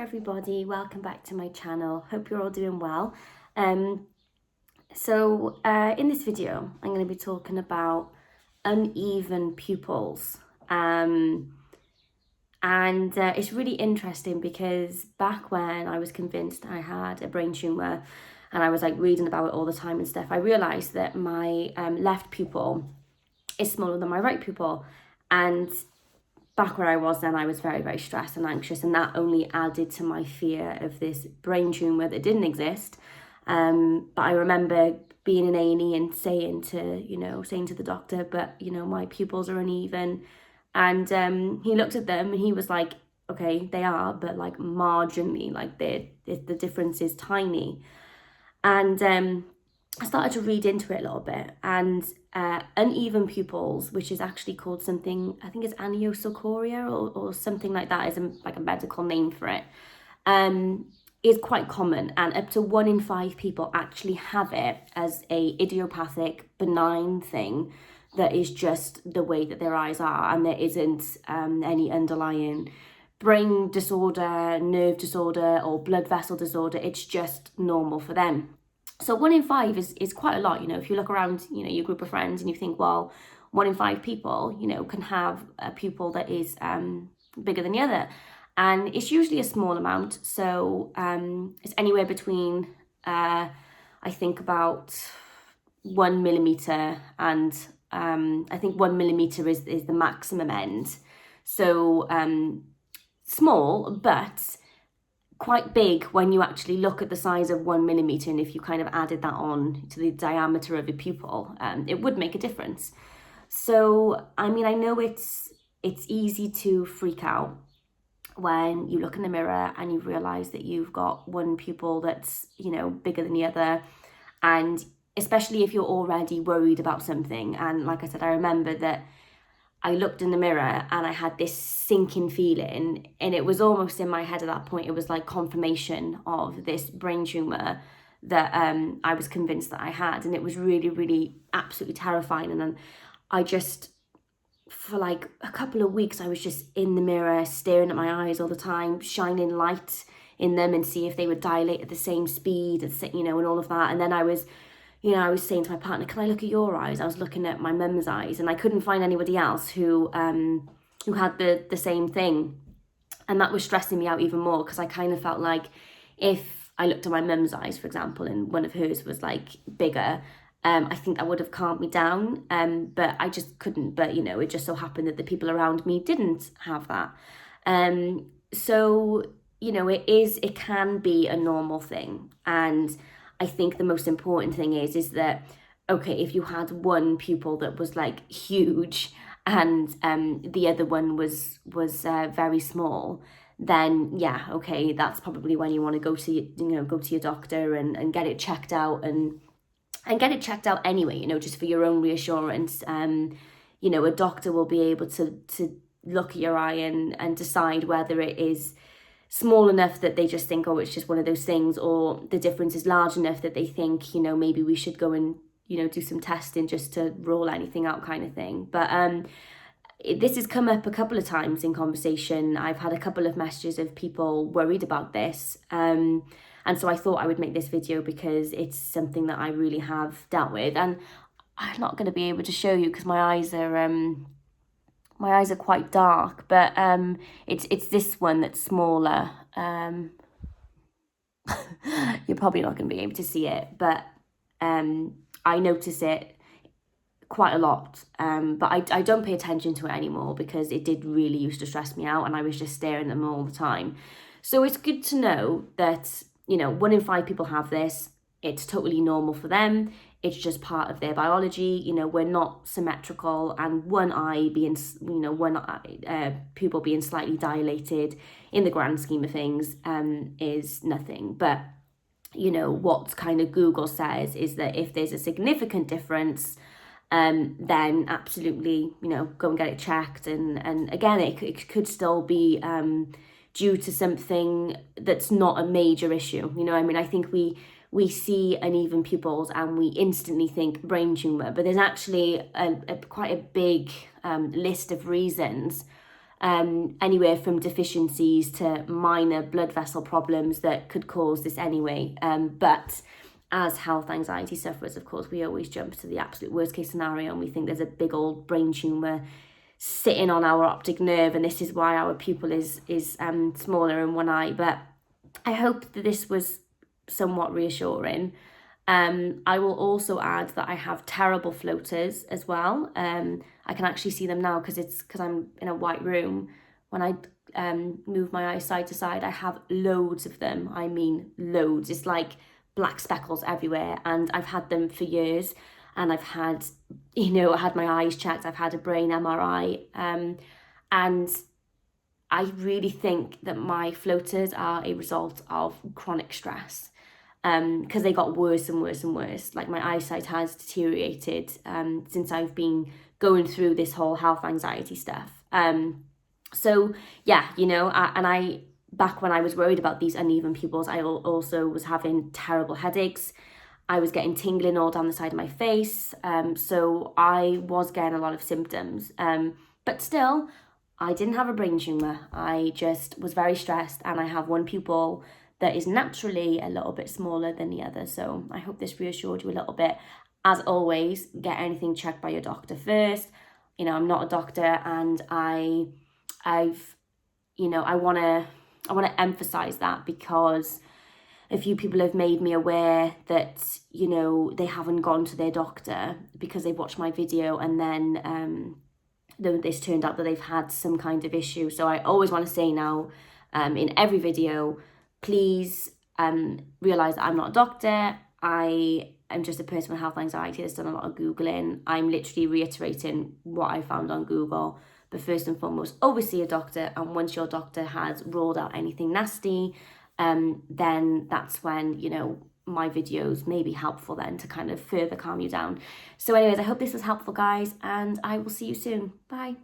everybody, welcome back to my channel. Hope you're all doing well. In this video I'm going to be talking about uneven pupils, and it's really interesting because back when I was convinced I had a brain tumour and I was like reading about it all the time and stuff, I realised that my left pupil is smaller than my right pupil. And back where I was then, I was very, very stressed and anxious, and that only added to my fear of this brain tumour that didn't exist. But I remember being in A&E and saying to the doctor, but my pupils are uneven. And he looked at them and he was like, okay, they are, but like marginally, like the difference is tiny. And I started to read into it a little bit, and uneven pupils, which is actually called something, I think it's anisocoria or something like that, is like a medical name for it, is quite common, and up to 1 in 5 people actually have it as a idiopathic benign thing that is just the way that their eyes are, and there isn't any underlying brain disorder, nerve disorder, or blood vessel disorder. It's just normal for them. So 1 in 5 is quite a lot. If you look around, your group of friends and you think, well, 1 in 5 people, can have a pupil that is bigger than the other. And it's usually a small amount. So it's anywhere between, I think about 1 millimeter and I think 1 millimeter is the maximum end. So small, but quite big when you actually look at the size of 1 millimeter, and if you kind of added that on to the diameter of a pupil, it would make a difference. So I mean, I know it's easy to freak out when you look in the mirror and you realize that you've got one pupil that's bigger than the other, and especially if you're already worried about something. And like I said, I remember that I looked in the mirror and I had this sinking feeling, and it was almost in my head at that point. It was like confirmation of this brain tumour that I was convinced that I had, and it was really, really absolutely terrifying. And then I just, for like a couple of weeks, I was just in the mirror staring at my eyes all the time, shining light in them and see if they would dilate at the same speed, and all of that. And then I was saying to my partner, can I look at your eyes? I was looking at my mum's eyes, and I couldn't find anybody else who had the same thing. And that was stressing me out even more, because I kind of felt like if I looked at my mum's eyes, for example, and one of hers was like bigger, I think that would have calmed me down. But I just couldn't. But, it just so happened that the people around me didn't have that. So, it can be a normal thing. And I think the most important thing is that, okay, if you had one pupil that was like huge and the other one was very small, then yeah, okay, that's probably when you want to go to your doctor and get it checked out, and get it checked out anyway, just for your own reassurance. A doctor will be able to look at your eye and decide whether it is small enough that they just think, oh, it's just one of those things, or the difference is large enough that they think, maybe we should go and, do some testing just to rule anything out, kind of thing. But this has come up a couple of times in conversation. I've had a couple of messages of people worried about this. And so I thought I would make this video because it's something that I really have dealt with. And I'm not going to be able to show you because my eyes are quite dark, but it's this one that's smaller. You're probably not going to be able to see it, but I notice it quite a lot. But I don't pay attention to it anymore because it did really used to stress me out, and I was just staring at them all the time. So it's good to know that 1 in 5 people have this. It's totally normal for them. It's just part of their biology. We're not symmetrical, and one eye being, pupil being slightly dilated in the grand scheme of things is nothing. But, what kind of Google says is that if there's a significant difference, then absolutely, go and get it checked. And again, it could still be due to something that's not a major issue. I think we see uneven pupils and we instantly think brain tumour, but there's actually quite a big list of reasons anywhere from deficiencies to minor blood vessel problems that could cause this anyway. But as health anxiety sufferers, of course, we always jump to the absolute worst case scenario and we think there's a big old brain tumour sitting on our optic nerve, and this is why our pupil is smaller in one eye. But I hope that this was somewhat reassuring. I will also add that I have terrible floaters as well. I can actually see them now because I'm in a white room. When I move my eyes side to side, I have loads of them. I mean loads. It's like black speckles everywhere, and I've had them for years. And I've had, I had my eyes checked. I've had a brain MRI, and I really think that my floaters are a result of chronic stress. Because they got worse and worse and worse. Like my eyesight has deteriorated since I've been going through this whole health anxiety stuff. So yeah, back when I was worried about these uneven pupils, I also was having terrible headaches. I was getting tingling all down the side of my face. So I was getting a lot of symptoms. But still, I didn't have a brain tumour. I just was very stressed, and I have one pupil that is naturally a little bit smaller than the other. So I hope this reassured you a little bit. As always, get anything checked by your doctor first. I'm not a doctor, and I want to emphasize that, because a few people have made me aware that, they haven't gone to their doctor because they've watched my video, and then this turned out that they've had some kind of issue. So I always want to say now, in every video, please realise that I'm not a doctor. I am just a person with health anxiety that's done a lot of Googling. I'm literally reiterating what I found on Google. But first and foremost, always see a doctor. And once your doctor has ruled out anything nasty, then that's when, my videos may be helpful then to kind of further calm you down. So anyways, I hope this was helpful, guys, and I will see you soon. Bye.